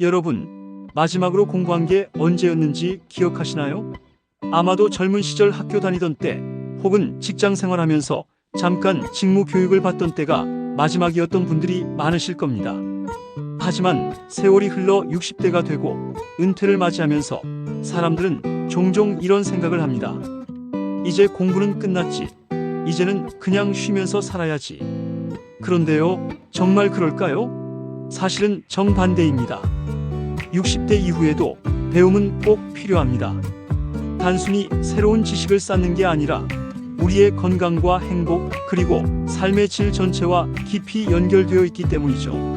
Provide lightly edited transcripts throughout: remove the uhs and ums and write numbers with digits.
여러분, 마지막으로 공부한 게 언제였는지 기억하시나요? 아마도 젊은 시절 학교 다니던 때 혹은 직장 생활하면서 잠깐 직무 교육을 받던 때가 마지막이었던 분들이 많으실 겁니다. 하지만 세월이 흘러 60대가 되고 은퇴를 맞이하면서 사람들은 종종 이런 생각을 합니다. 이제 공부는 끝났지. 이제는 그냥 쉬면서 살아야지. 그런데요, 정말 그럴까요? 사실은 정반대입니다. 60대 이후에도 배움은 꼭 필요합니다. 단순히 새로운 지식을 쌓는 게 아니라 우리의 건강과 행복 그리고 삶의 질 전체와 깊이 연결되어 있기 때문이죠.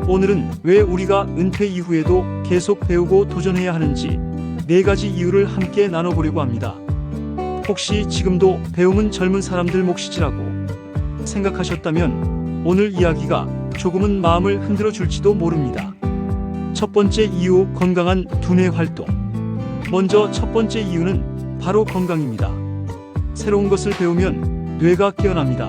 오늘은 왜 우리가 은퇴 이후에도 계속 배우고 도전해야 하는지 4가지 이유를 함께 나눠보려고 합니다. 혹시 지금도 배움은 젊은 사람들 몫이지라고 생각하셨다면 오늘 이야기가 조금은 마음을 흔들어 줄지도 모릅니다. 첫 번째 이유, 건강한 두뇌 활동. 먼저 첫 번째 이유는 바로 건강입니다. 새로운 것을 배우면 뇌가 깨어납니다.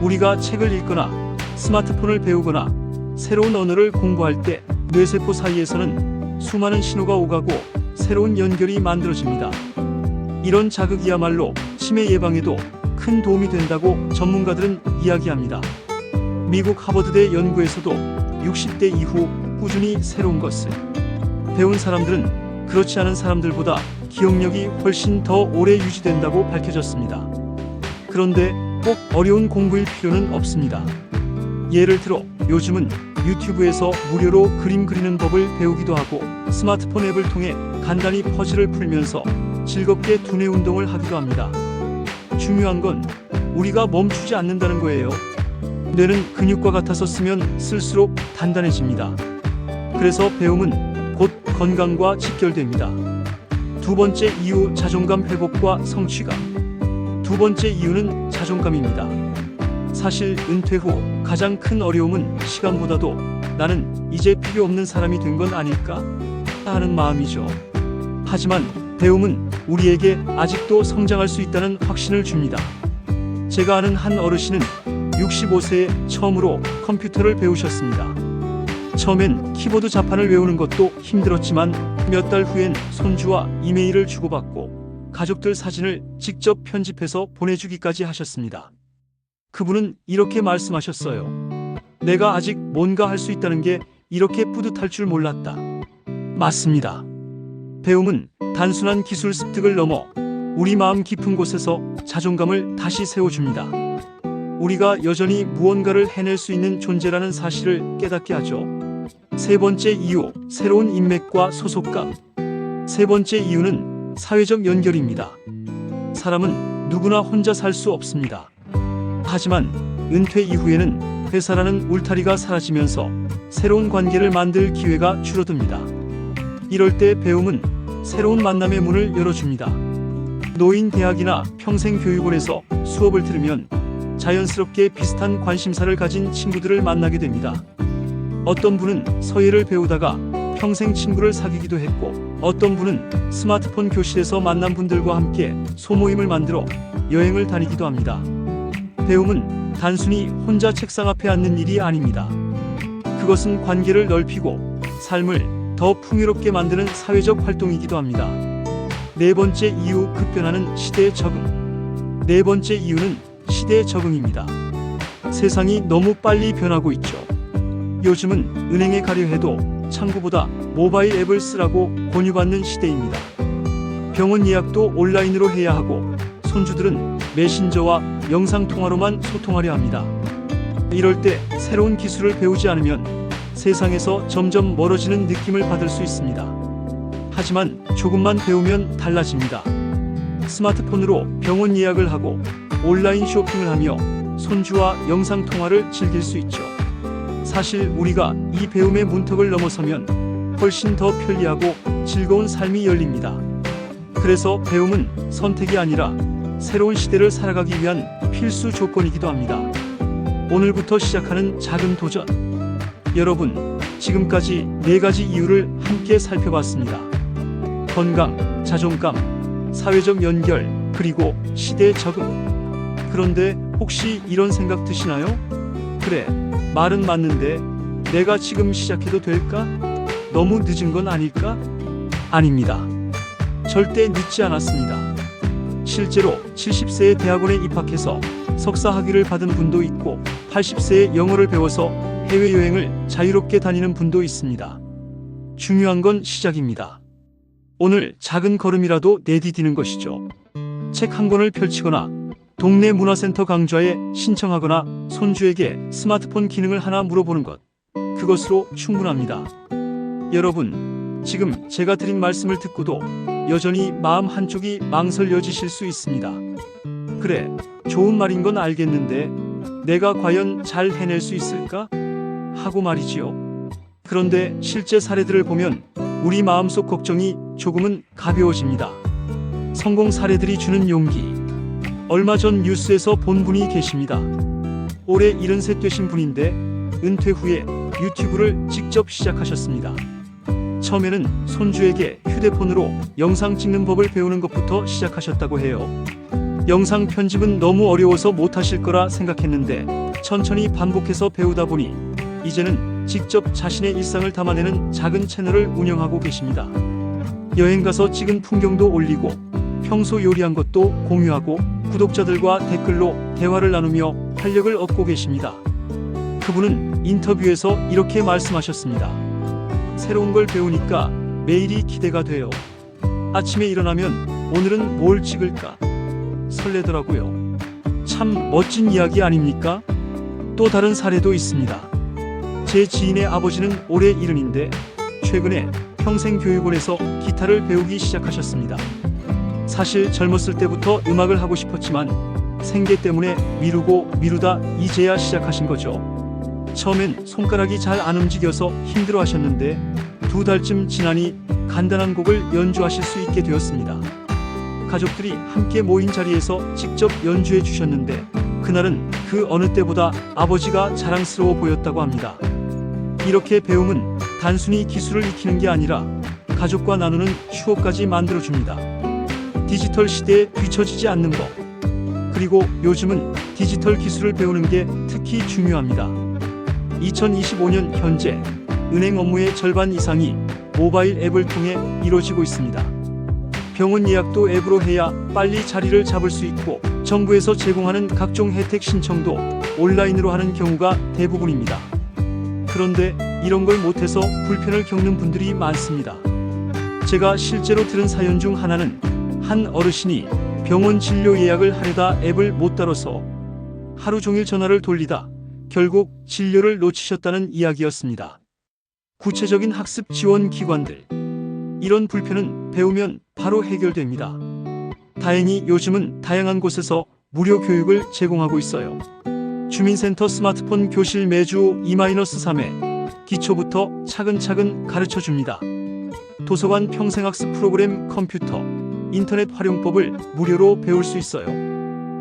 우리가 책을 읽거나 스마트폰을 배우거나 새로운 언어를 공부할 때 뇌세포 사이에서는 수많은 신호가 오가고 새로운 연결이 만들어집니다. 이런 자극이야말로 치매 예방에도 큰 도움이 된다고 전문가들은 이야기합니다. 미국 하버드대 연구에서도 60대 이후 꾸준히 새로운 것을 배운 사람들은 그렇지 않은 사람들보다 기억력이 훨씬 더 오래 유지된다고 밝혀졌습니다. 그런데 꼭 어려운 공부일 필요는 없습니다. 예를 들어 요즘은 유튜브에서 무료로 그림 그리는 법을 배우기도 하고 스마트폰 앱을 통해 간단히 퍼즐을 풀면서 즐겁게 두뇌 운동을 하기도 합니다. 중요한 건 우리가 멈추지 않는다는 거예요. 뇌는 근육과 같아서 쓰면 쓸수록 단단해집니다. 그래서 배움은 곧 건강과 직결됩니다. 두 번째 이유, 자존감 회복과 성취감. 두 번째 이유는 자존감입니다. 사실 은퇴 후 가장 큰 어려움은 시간보다도 나는 이제 필요 없는 사람이 된 건 아닐까 하는 마음이죠. 하지만 배움은 우리에게 아직도 성장할 수 있다는 확신을 줍니다. 제가 아는 한 어르신은 65세에 처음으로 컴퓨터를 배우셨습니다. 처음엔 키보드 자판을 외우는 것도 힘들었지만 몇 달 후엔 손주와 이메일을 주고받고 가족들 사진을 직접 편집해서 보내주기까지 하셨습니다. 그분은 이렇게 말씀하셨어요. 내가 아직 뭔가 할 수 있다는 게 이렇게 뿌듯할 줄 몰랐다. 맞습니다. 배움은 단순한 기술 습득을 넘어 우리 마음 깊은 곳에서 자존감을 다시 세워줍니다. 우리가 여전히 무언가를 해낼 수 있는 존재라는 사실을 깨닫게 하죠. 세 번째 이유, 새로운 인맥과 소속감. 세 번째 이유는 사회적 연결입니다. 사람은 누구나 혼자 살 수 없습니다. 하지만 은퇴 이후에는 회사라는 울타리가 사라지면서 새로운 관계를 만들 기회가 줄어듭니다. 이럴 때 배움은 새로운 만남의 문을 열어줍니다. 노인 대학이나 평생교육원에서 수업을 들으면 자연스럽게 비슷한 관심사를 가진 친구들을 만나게 됩니다. 어떤 분은 서예를 배우다가 평생 친구를 사귀기도 했고 어떤 분은 스마트폰 교실에서 만난 분들과 함께 소모임을 만들어 여행을 다니기도 합니다. 배움은 단순히 혼자 책상 앞에 앉는 일이 아닙니다. 그것은 관계를 넓히고 삶을 더 풍요롭게 만드는 사회적 활동이기도 합니다. 네 번째 이유, 급변하는 시대의 적응. 네 번째 이유는 시대의 적응입니다. 세상이 너무 빨리 변하고 있죠. 요즘은 은행에 가려 해도 창구보다 모바일 앱을 쓰라고 권유받는 시대입니다. 병원 예약도 온라인으로 해야 하고 손주들은 메신저와 영상통화로만 소통하려 합니다. 이럴 때 새로운 기술을 배우지 않으면 세상에서 점점 멀어지는 느낌을 받을 수 있습니다. 하지만 조금만 배우면 달라집니다. 스마트폰으로 병원 예약을 하고 온라인 쇼핑을 하며 손주와 영상통화를 즐길 수 있죠. 사실 우리가 이 배움의 문턱을 넘어서면 훨씬 더 편리하고 즐거운 삶이 열립니다. 그래서 배움은 선택이 아니라 새로운 시대를 살아가기 위한 필수 조건이기도 합니다. 오늘부터 시작하는 작은 도전. 여러분, 지금까지 4가지 이유를 함께 살펴봤습니다. 건강, 자존감, 사회적 연결, 그리고 시대의 적응. 그런데 혹시 이런 생각 드시나요? 그래, 말은 맞는데 내가 지금 시작해도 될까? 너무 늦은 건 아닐까? 아닙니다. 절대 늦지 않았습니다. 실제로 70세에 대학원에 입학해서 석사 학위를 받은 분도 있고 80세에 영어를 배워서 해외여행을 자유롭게 다니는 분도 있습니다. 중요한 건 시작입니다. 오늘 작은 걸음이라도 내디디는 것이죠. 책 한 권을 펼치거나 동네 문화센터 강좌에 신청하거나 손주에게 스마트폰 기능을 하나 물어보는 것, 그것으로 충분합니다. 여러분, 지금 제가 드린 말씀을 듣고도 여전히 마음 한쪽이 망설여지실 수 있습니다. 그래, 좋은 말인 건 알겠는데 내가 과연 잘 해낼 수 있을까? 하고 말이지요. 그런데 실제 사례들을 보면 우리 마음속 걱정이 조금은 가벼워집니다. 성공 사례들이 주는 용기. 얼마 전 뉴스에서 본 분이 계십니다. 올해 73 되신 분인데 은퇴 후에 유튜브를 직접 시작하셨습니다. 처음에는 손주에게 휴대폰으로 영상 찍는 법을 배우는 것부터 시작하셨다고 해요. 영상 편집은 너무 어려워서 못하실 거라 생각했는데 천천히 반복해서 배우다 보니 이제는 직접 자신의 일상을 담아내는 작은 채널을 운영하고 계십니다. 여행 가서 찍은 풍경도 올리고 평소 요리한 것도 공유하고 구독자들과 댓글로 대화를 나누며 활력을 얻고 계십니다. 그분은 인터뷰에서 이렇게 말씀하셨습니다. 새로운 걸 배우니까 매일이 기대가 돼요. 아침에 일어나면 오늘은 뭘 찍을까? 설레더라고요. 참 멋진 이야기 아닙니까? 또 다른 사례도 있습니다. 제 지인의 아버지는 올해 70인데 최근에 평생교육원에서 기타를 배우기 시작하셨습니다. 사실 젊었을 때부터 음악을 하고 싶었지만 생계 때문에 미루다 이제야 시작하신 거죠. 처음엔 손가락이 잘 안 움직여서 힘들어 하셨는데 2달쯤 지나니 간단한 곡을 연주하실 수 있게 되었습니다. 가족들이 함께 모인 자리에서 직접 연주해 주셨는데 그날은 그 어느 때보다 아버지가 자랑스러워 보였다고 합니다. 이렇게 배움은 단순히 기술을 익히는 게 아니라 가족과 나누는 추억까지 만들어줍니다. 디지털 시대에 뒤처지지 않는 법. 그리고 요즘은 디지털 기술을 배우는 게 특히 중요합니다. 2025년 현재 은행 업무의 절반 이상이 모바일 앱을 통해 이루어지고 있습니다. 병원 예약도 앱으로 해야 빨리 자리를 잡을 수 있고 정부에서 제공하는 각종 혜택 신청도 온라인으로 하는 경우가 대부분입니다. 그런데 이런 걸 못해서 불편을 겪는 분들이 많습니다. 제가 실제로 들은 사연 중 하나는 한 어르신이 병원 진료 예약을 하려다 앱을 못 다뤄서 하루 종일 전화를 돌리다 결국 진료를 놓치셨다는 이야기였습니다. 구체적인 학습 지원 기관들. 이런 불편은 배우면 바로 해결됩니다. 다행히 요즘은 다양한 곳에서 무료 교육을 제공하고 있어요. 주민센터 스마트폰 교실 매주 2-3회 기초부터 차근차근 가르쳐 줍니다. 도서관 평생학습 프로그램 컴퓨터, 인터넷 활용법을 무료로 배울 수 있어요.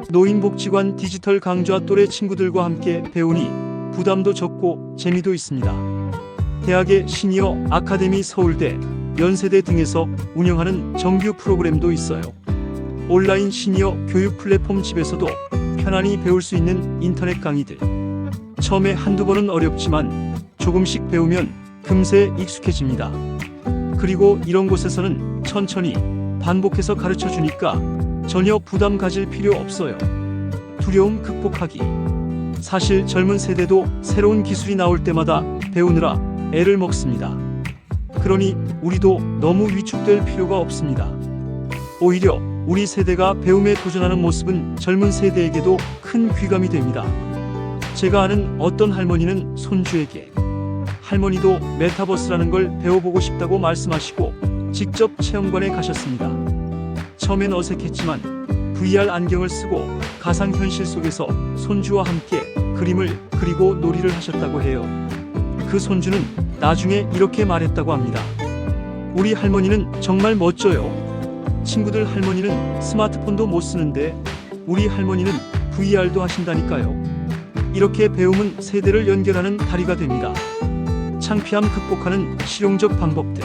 노인복지관 디지털 강좌 또래 친구들과 함께 배우니 부담도 적고 재미도 있습니다. 대학의 시니어 아카데미 서울대, 연세대 등에서 운영하는 정규 프로그램도 있어요. 온라인 시니어 교육 플랫폼 집에서도 편안히 배울 수 있는 인터넷 강의들. 처음에 한두 번은 어렵지만 조금씩 배우면 금세 익숙해집니다. 그리고 이런 곳에서는 천천히 반복해서 가르쳐 주니까 전혀 부담 가질 필요 없어요. 두려움 극복하기. 사실 젊은 세대도 새로운 기술이 나올 때마다 배우느라 애를 먹습니다. 그러니 우리도 너무 위축될 필요가 없습니다. 오히려 우리 세대가 배움에 도전하는 모습은 젊은 세대에게도 큰 귀감이 됩니다. 제가 아는 어떤 할머니는 손주에게 할머니도 메타버스라는 걸 배워보고 싶다고 말씀하시고 직접 체험관에 가셨습니다. 처음엔 어색했지만 VR 안경을 쓰고 가상현실 속에서 손주와 함께 그림을 그리고 놀이를 하셨다고 해요. 그 손주는 나중에 이렇게 말했다고 합니다. 우리 할머니는 정말 멋져요. 친구들 할머니는 스마트폰도 못 쓰는데 우리 할머니는 VR도 하신다니까요. 이렇게 배움은 세대를 연결하는 다리가 됩니다. 창피함 극복하는 실용적 방법들.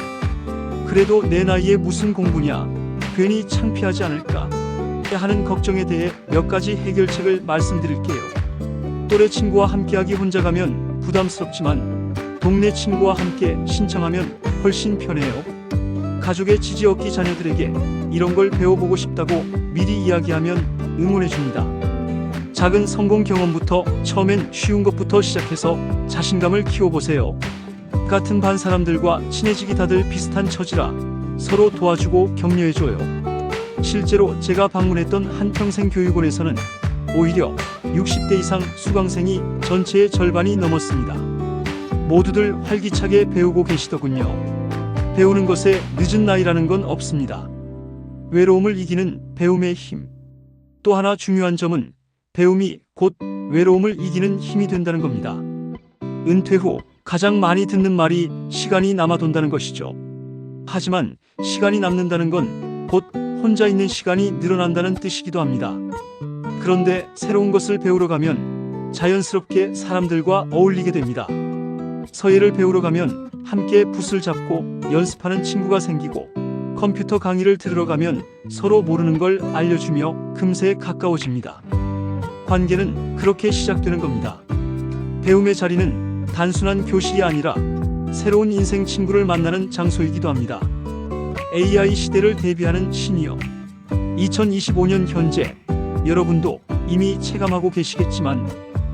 그래도 내 나이에 무슨 공부냐, 괜히 창피하지 않을까 하는 걱정에 대해 몇 가지 해결책을 말씀드릴게요. 또래 친구와 함께하기 혼자 가면 부담스럽지만 동네 친구와 함께 신청하면 훨씬 편해요. 가족의 지지 얻기 자녀들에게 이런 걸 배워보고 싶다고 미리 이야기하면 응원해줍니다. 작은 성공 경험부터 처음엔 쉬운 것부터 시작해서 자신감을 키워보세요. 같은 반 사람들과 친해지기 다들 비슷한 처지라 서로 도와주고 격려해줘요. 실제로 제가 방문했던 한평생 교육원에서는 오히려 60대 이상 수강생이 전체의 절반이 넘었습니다. 모두들 활기차게 배우고 계시더군요. 배우는 것에 늦은 나이라는 건 없습니다. 외로움을 이기는 배움의 힘. 또 하나 중요한 점은 배움이 곧 외로움을 이기는 힘이 된다는 겁니다. 은퇴 후 가장 많이 듣는 말이 시간이 남아 돈다는 것이죠. 하지만 시간이 남는다는 건 곧 혼자 있는 시간이 늘어난다는 뜻이기도 합니다. 그런데 새로운 것을 배우러 가면 자연스럽게 사람들과 어울리게 됩니다. 서예를 배우러 가면 함께 붓을 잡고 연습하는 친구가 생기고, 컴퓨터 강의를 들으러 가면 서로 모르는 걸 알려주며 금세 가까워집니다. 관계는 그렇게 시작되는 겁니다. 배움의 자리는 단순한 교실이 아니라 새로운 인생 친구를 만나는 장소이기도 합니다. AI 시대를 대비하는 시니어. 2025년 현재 여러분도 이미 체감하고 계시겠지만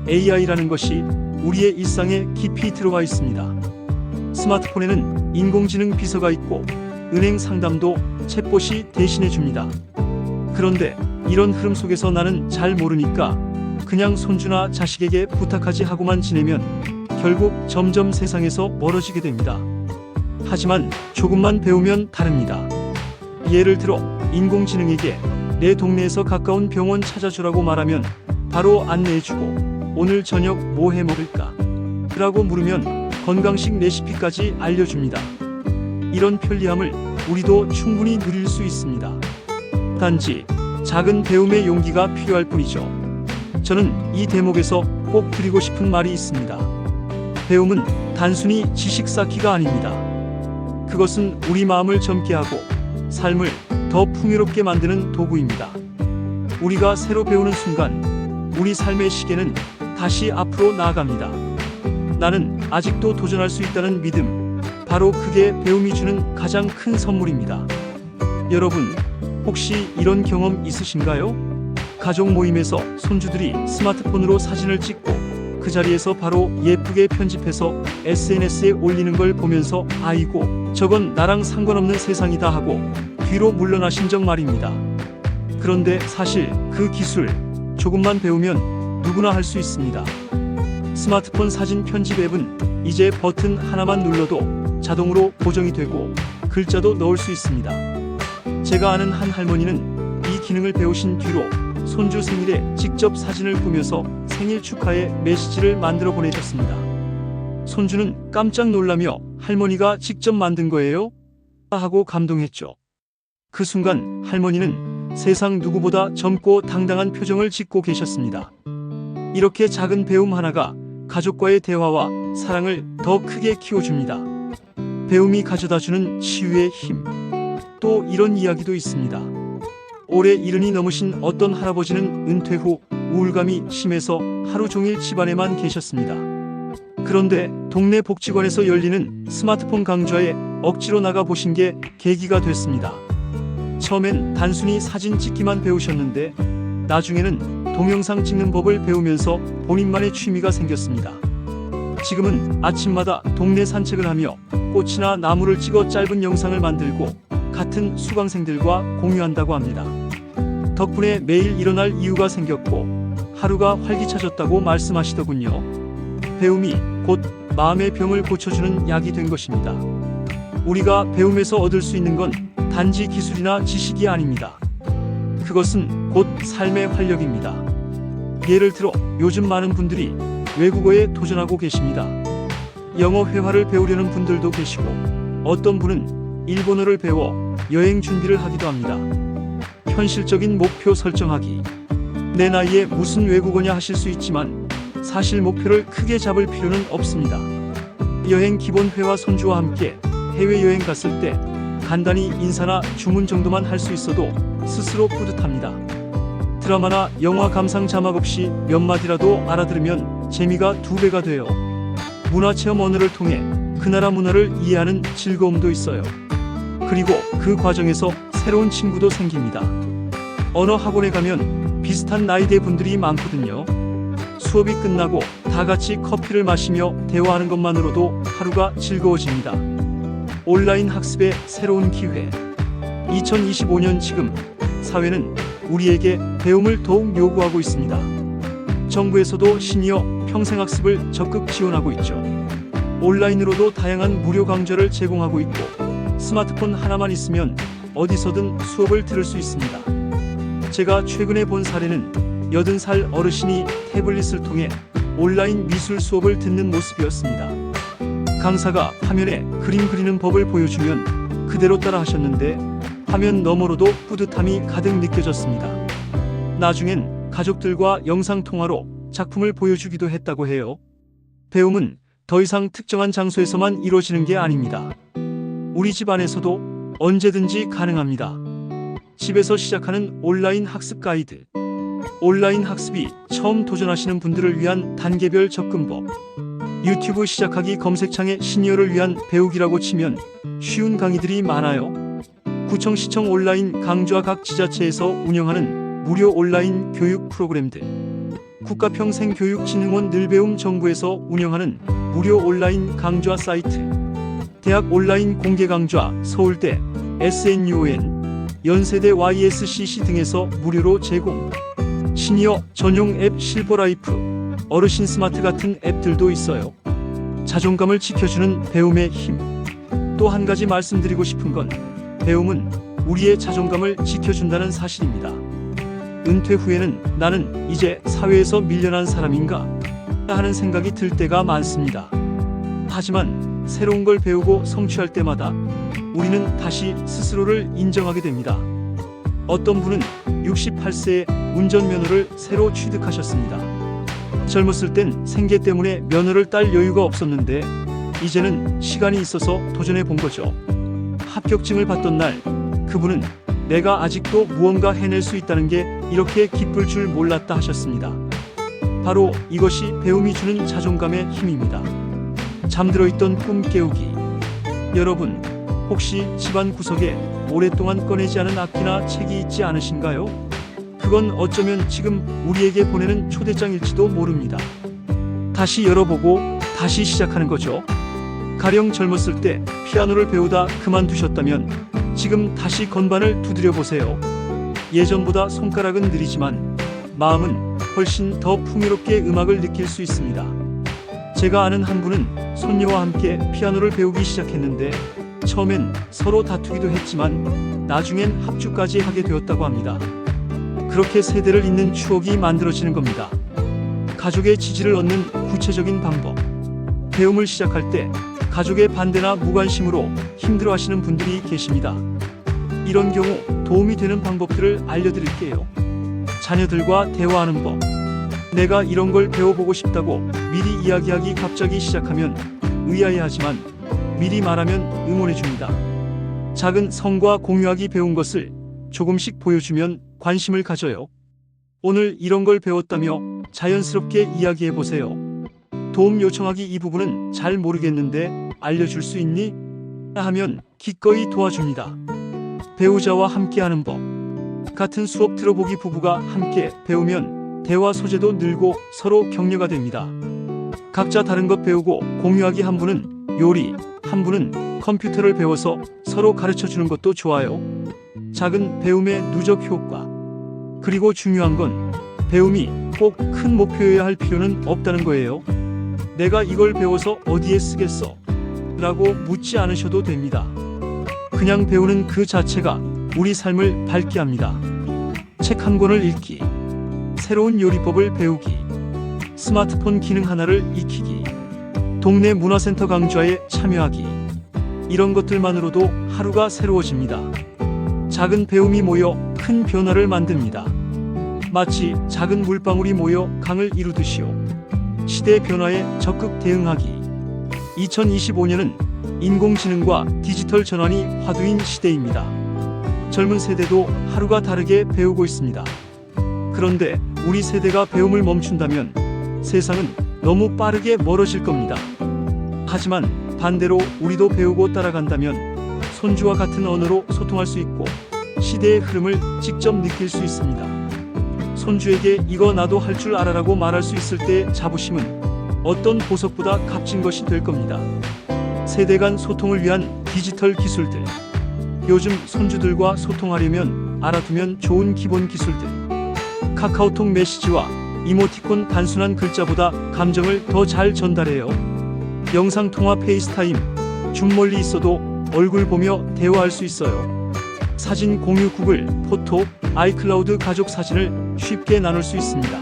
AI라는 것이 우리의 일상에 깊이 들어와 있습니다. 스마트폰에는 인공지능 비서가 있고 은행 상담도 챗봇이 대신해 줍니다. 그런데 이런 흐름 속에서 나는 잘 모르니까 그냥 손주나 자식에게 부탁하지 하고만 지내면 결국 점점 세상에서 멀어지게 됩니다. 하지만 조금만 배우면 다릅니다. 예를 들어 인공지능에게 내 동네에서 가까운 병원 찾아주라고 말하면 바로 안내해주고, 오늘 저녁 뭐 해 먹을까? 라고 물으면 건강식 레시피까지 알려줍니다. 이런 편리함을 우리도 충분히 누릴 수 있습니다. 단지 작은 배움의 용기가 필요할 뿐이죠. 저는 이 대목에서 꼭 드리고 싶은 말이 있습니다. 배움은 단순히 지식 쌓기가 아닙니다. 그것은 우리 마음을 젊게 하고 삶을 더 풍요롭게 만드는 도구입니다. 우리가 새로 배우는 순간 우리 삶의 시계는 다시 앞으로 나아갑니다. 나는 아직도 도전할 수 있다는 믿음, 바로 그게 배움이 주는 가장 큰 선물입니다. 여러분, 혹시 이런 경험 있으신가요? 가족 모임에서 손주들이 스마트폰으로 사진을 찍고 그 자리에서 바로 예쁘게 편집해서 SNS에 올리는 걸 보면서 아이고, 저건 나랑 상관없는 세상이다 하고 뒤로 물러나신 적 말입니다. 그런데 사실 그 기술 조금만 배우면 누구나 할 수 있습니다. 스마트폰 사진 편집 앱은 이제 버튼 하나만 눌러도 자동으로 보정이 되고 글자도 넣을 수 있습니다. 제가 아는 한 할머니는 이 기능을 배우신 뒤로 손주 생일에 직접 사진을 꾸며서 생일 축하의 메시지를 만들어 보내줬습니다. 손주는 깜짝 놀라며 할머니가 직접 만든 거예요? 하고 감동했죠. 그 순간 할머니는 세상 누구보다 젊고 당당한 표정을 짓고 계셨습니다. 이렇게 작은 배움 하나가 가족과의 대화와 사랑을 더 크게 키워줍니다. 배움이 가져다주는 치유의 힘. 또 이런 이야기도 있습니다. 올해 70이 넘으신 어떤 할아버지는 은퇴 후 우울감이 심해서 하루 종일 집안에만 계셨습니다. 그런데 동네 복지관에서 열리는 스마트폰 강좌에 억지로 나가 보신 게 계기가 됐습니다. 처음엔 단순히 사진 찍기만 배우셨는데 나중에는 동영상 찍는 법을 배우면서 본인만의 취미가 생겼습니다. 지금은 아침마다 동네 산책을 하며 꽃이나 나무를 찍어 짧은 영상을 만들고 같은 수강생들과 공유한다고 합니다. 덕분에 매일 일어날 이유가 생겼고 하루가 활기차졌다고 말씀하시더군요. 배움이 곧 마음의 병을 고쳐주는 약이 된 것입니다. 우리가 배움에서 얻을 수 있는 건 단지 기술이나 지식이 아닙니다. 그것은 곧 삶의 활력입니다. 예를 들어 요즘 많은 분들이 외국어에 도전하고 계십니다. 영어 회화를 배우려는 분들도 계시고 어떤 분은 일본어를 배워 여행 준비를 하기도 합니다. 현실적인 목표 설정하기. 내 나이에 무슨 외국어냐 하실 수 있지만 사실 목표를 크게 잡을 필요는 없습니다. 여행 기본 회화 손주와 함께 해외여행 갔을 때 간단히 인사나 주문 정도만 할 수 있어도 스스로 뿌듯합니다. 드라마나 영화 감상 자막 없이 몇 마디라도 알아들으면 재미가 2배가 돼요. 문화체험 언어를 통해 그 나라 문화를 이해하는 즐거움도 있어요. 그리고 그 과정에서 새로운 친구도 생깁니다. 언어 학원에 가면 비슷한 나이대 분들이 많거든요. 수업이 끝나고 다 같이 커피를 마시며 대화하는 것만으로도 하루가 즐거워집니다. 온라인 학습의 새로운 기회. 2025년 지금 사회는 우리에게 배움을 더욱 요구하고 있습니다. 정부에서도 시니어 평생학습을 적극 지원하고 있죠. 온라인으로도 다양한 무료 강좌를 제공하고 있고 스마트폰 하나만 있으면 어디서든 수업을 들을 수 있습니다. 제가 최근에 본 사례는 80살 어르신이 태블릿을 통해 온라인 미술 수업을 듣는 모습이었습니다. 강사가 화면에 그림 그리는 법을 보여주면 그대로 따라 하셨는데 화면 너머로도 뿌듯함이 가득 느껴졌습니다. 나중엔 가족들과 영상통화로 작품을 보여주기도 했다고 해요. 배움은 더 이상 특정한 장소에서만 이루어지는 게 아닙니다. 우리 집 안에서도 언제든지 가능합니다. 집에서 시작하는 온라인 학습 가이드. 온라인 학습이 처음 도전하시는 분들을 위한 단계별 접근법. 유튜브 시작하기 검색창에 시니어를 위한 배우기라고 치면 쉬운 강의들이 많아요. 구청, 시청 온라인 강좌, 각 지자체에서 운영하는 무료 온라인 교육 프로그램들. 국가평생교육진흥원 늘배움, 정부에서 운영하는 무료 온라인 강좌 사이트. 대학 온라인 공개 강좌, 서울대, SNUON, 연세대 YSCC 등에서 무료로 제공. 시니어 전용 앱 실버라이프, 어르신 스마트 같은 앱들도 있어요. 자존감을 지켜주는 배움의 힘. 또 한 가지 말씀드리고 싶은 건 배움은 우리의 자존감을 지켜준다는 사실입니다. 은퇴 후에는 나는 이제 사회에서 밀려난 사람인가 하는 생각이 들 때가 많습니다. 하지만 새로운 걸 배우고 성취할 때마다 우리는 다시 스스로를 인정하게 됩니다. 어떤 분은 68세에 운전면허를 새로 취득하셨습니다. 젊었을 땐 생계 때문에 면허를 딸 여유가 없었는데 이제는 시간이 있어서 도전해 본 거죠. 합격증을 받던 날 그분은 내가 아직도 무언가 해낼 수 있다는 게 이렇게 기쁠 줄 몰랐다 하셨습니다. 바로 이것이 배움이 주는 자존감의 힘입니다. 잠들어 있던 꿈 깨우기. 여러분, 혹시 집안 구석에 오랫동안 꺼내지 않은 악기나 책이 있지 않으신가요? 그건 어쩌면 지금 우리에게 보내는 초대장일지도 모릅니다. 다시 열어보고 다시 시작하는 거죠. 가령 젊었을 때 피아노를 배우다 그만두셨다면 지금 다시 건반을 두드려 보세요. 예전보다 손가락은 느리지만 마음은 훨씬 더 풍요롭게 음악을 느낄 수 있습니다. 제가 아는 한 분은 손녀와 함께 피아노를 배우기 시작했는데 처음엔 서로 다투기도 했지만 나중엔 합주까지 하게 되었다고 합니다. 그렇게 세대를 잇는 추억이 만들어지는 겁니다. 가족의 지지를 얻는 구체적인 방법. 배움을 시작할 때 가족의 반대나 무관심으로 힘들어하시는 분들이 계십니다. 이런 경우 도움이 되는 방법들을 알려드릴게요. 자녀들과 대화하는 법. 내가 이런 걸 배워보고 싶다고 미리 이야기하기. 갑자기 시작하면 의아해하지만 미리 말하면 응원해줍니다. 작은 성과 공유하기. 배운 것을 조금씩 보여주면 관심을 가져요. 오늘 이런 걸 배웠다며 자연스럽게 이야기해보세요. 도움 요청하기. 이 부분은 잘 모르겠는데 알려줄 수 있니? 하면 기꺼이 도와줍니다. 배우자와 함께하는 법. 같은 수업 들어보기. 부부가 함께 배우면 대화 소재도 늘고 서로 격려가 됩니다. 각자 다른 것 배우고 공유하기. 한 분은 요리, 한 분은 컴퓨터를 배워서 서로 가르쳐주는 것도 좋아요. 작은 배움의 누적 효과. 그리고 중요한 건 배움이 꼭 큰 목표여야 할 필요는 없다는 거예요. 내가 이걸 배워서 어디에 쓰겠어? 라고 묻지 않으셔도 됩니다. 그냥 배우는 그 자체가 우리 삶을 밝게 합니다. 책 한 권을 읽기, 새로운 요리법을 배우기, 스마트폰 기능 하나를 익히기, 동네 문화센터 강좌에 참여하기. 이런 것들만으로도 하루가 새로워집니다. 작은 배움이 모여 큰 변화를 만듭니다. 마치 작은 물방울이 모여 강을 이루듯이요. 시대 변화에 적극 대응하기. 2025년은 인공지능과 디지털 전환이 화두인 시대입니다. 젊은 세대도 하루가 다르게 배우고 있습니다. 그런데 우리 세대가 배움을 멈춘다면 세상은 너무 빠르게 멀어질 겁니다. 하지만 반대로 우리도 배우고 따라간다면 손주와 같은 언어로 소통할 수 있고 시대의 흐름을 직접 느낄 수 있습니다. 손주에게 이거 나도 할 줄 알아라고 말할 수 있을 때의 자부심은 어떤 보석보다 값진 것이 될 겁니다. 세대 간 소통을 위한 디지털 기술들. 요즘 손주들과 소통하려면 알아두면 좋은 기본 기술들. 카카오톡 메시지와 이모티콘 단순한 글자보다 감정을 더 잘 전달해요. 영상통화 페이스타임. 줌 멀리 있어도 얼굴 보며 대화할 수 있어요. 사진 공유 구글 포토, 아이클라우드 가족 사진을 쉽게 나눌 수 있습니다.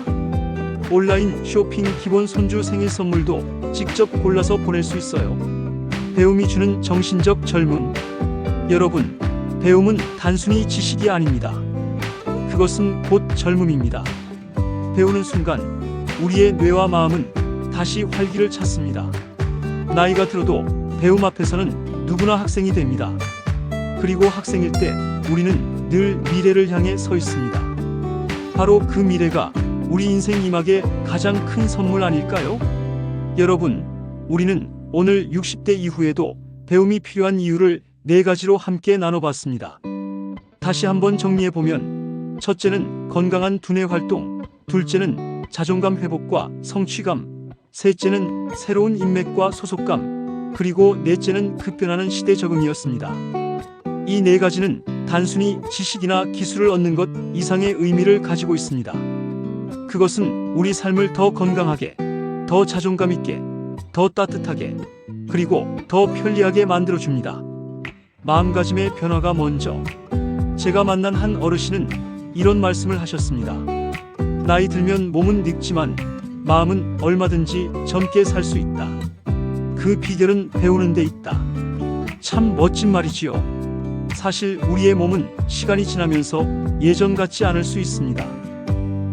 온라인 쇼핑 기본 손주 생일 선물도 직접 골라서 보낼 수 있어요. 배움이 주는 정신적 젊음. 여러분, 배움은 단순히 지식이 아닙니다. 그것은 곧 젊음입니다. 배우는 순간 우리의 뇌와 마음은 다시 활기를 찾습니다. 나이가 들어도 배움 앞에서는 누구나 학생이 됩니다. 그리고 학생일 때 우리는 늘 미래를 향해 서 있습니다. 바로 그 미래가 우리 인생 이막의 가장 큰 선물 아닐까요? 여러분, 우리는 오늘 60대 이후에도 배움이 필요한 이유를 4가지로 함께 나눠봤습니다. 다시 한번 정리해보면, 첫째는 건강한 두뇌 활동, 둘째는 자존감 회복과 성취감, 셋째는 새로운 인맥과 소속감, 그리고 넷째는 급변하는 시대 적응이었습니다. 이 4가지는 단순히 지식이나 기술을 얻는 것 이상의 의미를 가지고 있습니다. 그것은 우리 삶을 더 건강하게, 더 자존감 있게, 더 따뜻하게, 그리고 더 편리하게 만들어줍니다. 마음가짐의 변화가 먼저. 제가 만난 한 어르신은 이런 말씀을 하셨습니다. 나이 들면 몸은 늙지만 마음은 얼마든지 젊게 살 수 있다. 그 비결은 배우는 데 있다. 참 멋진 말이지요. 사실 우리의 몸은 시간이 지나면서 예전 같지 않을 수 있습니다.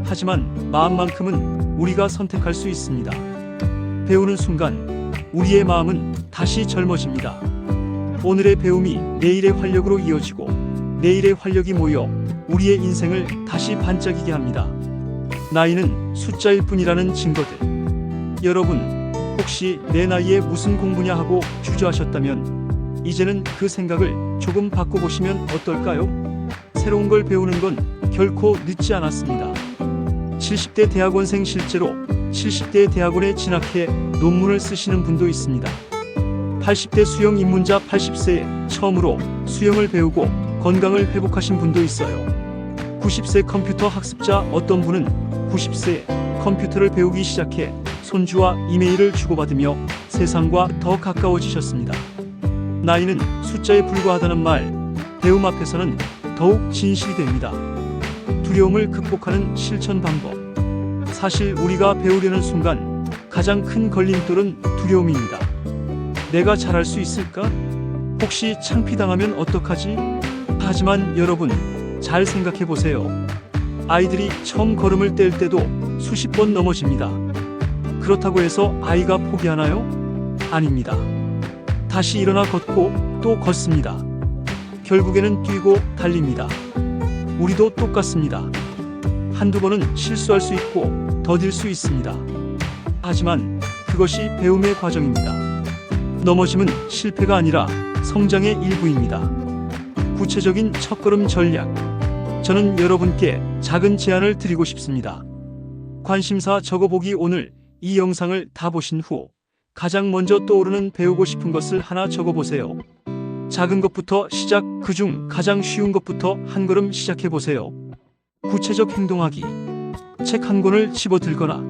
하지만 마음만큼은 우리가 선택할 수 있습니다. 배우는 순간 우리의 마음은 다시 젊어집니다. 오늘의 배움이 내일의 활력으로 이어지고 내일의 활력이 모여 우리의 인생을 다시 반짝이게 합니다. 나이는 숫자일 뿐이라는 증거들. 여러분, 혹시 내 나이에 무슨 공부냐 하고 주저하셨다면 이제는 그 생각을 조금 바꿔보시면 어떨까요? 새로운 걸 배우는 건 결코 늦지 않았습니다. 70대 대학원생 실제로 70대 대학원에 진학해 논문을 쓰시는 분도 있습니다. 80대 수영 입문자 80세에 처음으로 수영을 배우고 건강을 회복하신 분도 있어요. 90세 컴퓨터 학습자 어떤 분은 90세에 컴퓨터를 배우기 시작해 손주와 이메일을 주고받으며 세상과 더 가까워지셨습니다. 나이는 숫자에 불과하다는 말, 배움 앞에서는 더욱 진실이 됩니다. 두려움을 극복하는 실천 방법. 사실 우리가 배우려는 순간 가장 큰 걸림돌은 두려움입니다. 내가 잘할 수 있을까? 혹시 창피당하면 어떡하지? 하지만 여러분, 잘 생각해 보세요. 아이들이 처음 걸음을 뗄 때도 수십 번 넘어집니다. 그렇다고 해서 아이가 포기하나요? 아닙니다. 다시 일어나 걷고 또 걷습니다. 결국에는 뛰고 달립니다. 우리도 똑같습니다. 한두 번은 실수할 수 있고 더딜 수 있습니다. 하지만 그것이 배움의 과정입니다. 넘어짐은 실패가 아니라 성장의 일부입니다. 구체적인 첫걸음 전략. 저는 여러분께 작은 제안을 드리고 싶습니다. 관심사 적어보기. 오늘 이 영상을 다 보신 후 가장 먼저 떠오르는 배우고 싶은 것을 하나 적어보세요. 작은 것부터 시작, 그중 가장 쉬운 것부터 한 걸음 시작해보세요. 구체적 행동하기. 책 한 권을 집어들거나,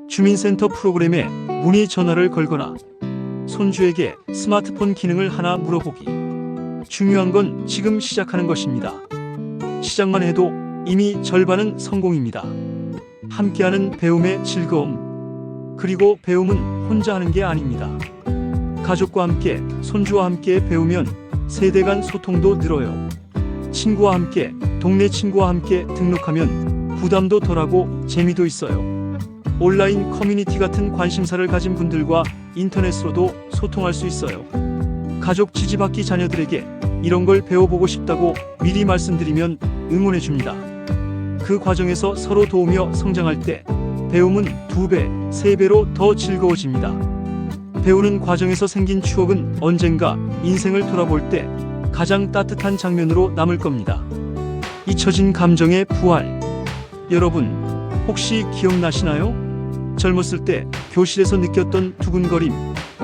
주민센터 프로그램에 문의 전화를 걸거나, 손주에게 스마트폰 기능을 하나 물어보기. 중요한 건 지금 시작하는 것입니다. 시작만 해도 이미 절반은 성공입니다. 함께하는 배움의 즐거움. 그리고 배움은 혼자 하는 게 아닙니다. 가족과 함께, 손주와 함께 배우면 세대 간 소통도 늘어요. 친구와 함께, 동네 친구와 함께 등록하면 부담도 덜하고 재미도 있어요. 온라인 커뮤니티 같은 관심사를 가진 분들과 인터넷으로도 소통할 수 있어요. 가족 지지받기 자녀들에게 이런 걸 배워보고 싶다고 미리 말씀드리면 응원해줍니다. 그 과정에서 서로 도우며 성장할 때 배움은 2배, 3배로 더 즐거워집니다. 배우는 과정에서 생긴 추억은 언젠가 인생을 돌아볼 때 가장 따뜻한 장면으로 남을 겁니다. 잊혀진 감정의 부활. 여러분, 혹시 기억나시나요? 젊었을 때 교실에서 느꼈던 두근거림,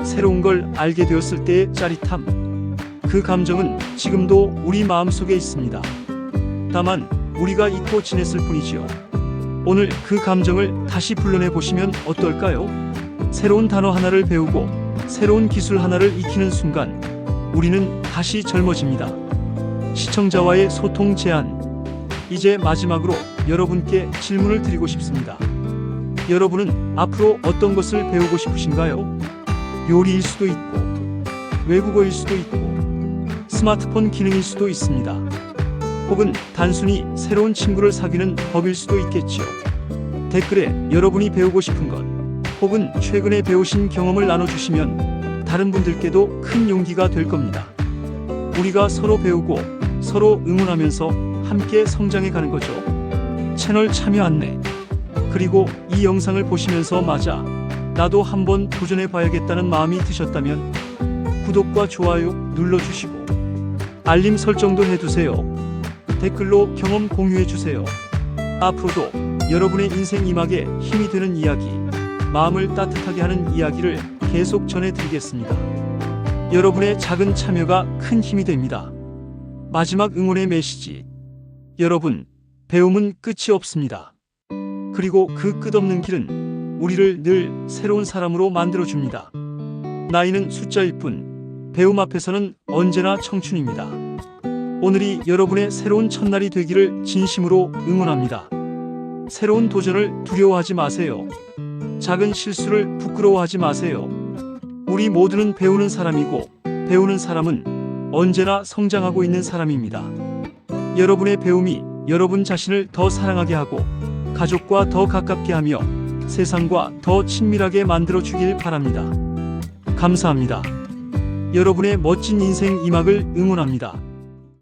새로운 걸 알게 되었을 때의 짜릿함. 그 감정은 지금도 우리 마음속에 있습니다. 다만 우리가 잊고 지냈을 뿐이지요. 오늘 그 감정을 다시 불러내 보시면 어떨까요? 새로운 단어 하나를 배우고 새로운 기술 하나를 익히는 순간 우리는 다시 젊어집니다. 시청자와의 소통 제안. 이제 마지막으로 여러분께 질문을 드리고 싶습니다. 여러분은 앞으로 어떤 것을 배우고 싶으신가요? 요리일 수도 있고, 외국어일 수도 있고, 스마트폰 기능일 수도 있습니다. 혹은 단순히 새로운 친구를 사귀는 법일 수도 있겠지요. 댓글에 여러분이 배우고 싶은 것, 혹은 최근에 배우신 경험을 나눠주시면 다른 분들께도 큰 용기가 될 겁니다. 우리가 서로 배우고 서로 응원하면서 함께 성장해 가는 거죠. 채널 참여 안내. 그리고 이 영상을 보시면서 맞아, 나도 한번 도전해 봐야겠다는 마음이 드셨다면 구독과 좋아요 눌러주시고 알림 설정도 해두세요. 댓글로 경험 공유해주세요. 앞으로도 여러분의 인생 이막에 힘이 되는 이야기, 마음을 따뜻하게 하는 이야기를 계속 전해드리겠습니다. 여러분의 작은 참여가 큰 힘이 됩니다. 마지막 응원의 메시지. 여러분, 배움은 끝이 없습니다. 그리고 그 끝없는 길은 우리를 늘 새로운 사람으로 만들어줍니다. 나이는 숫자일 뿐, 배움 앞에서는 언제나 청춘입니다. 오늘이 여러분의 새로운 첫날이 되기를 진심으로 응원합니다. 새로운 도전을 두려워하지 마세요. 작은 실수를 부끄러워하지 마세요. 우리 모두는 배우는 사람이고, 배우는 사람은 언제나 성장하고 있는 사람입니다. 여러분의 배움이 여러분 자신을 더 사랑하게 하고 가족과 더 가깝게 하며 세상과 더 친밀하게 만들어 주길 바랍니다. 감사합니다. 여러분의 멋진 인생 이막을 응원합니다.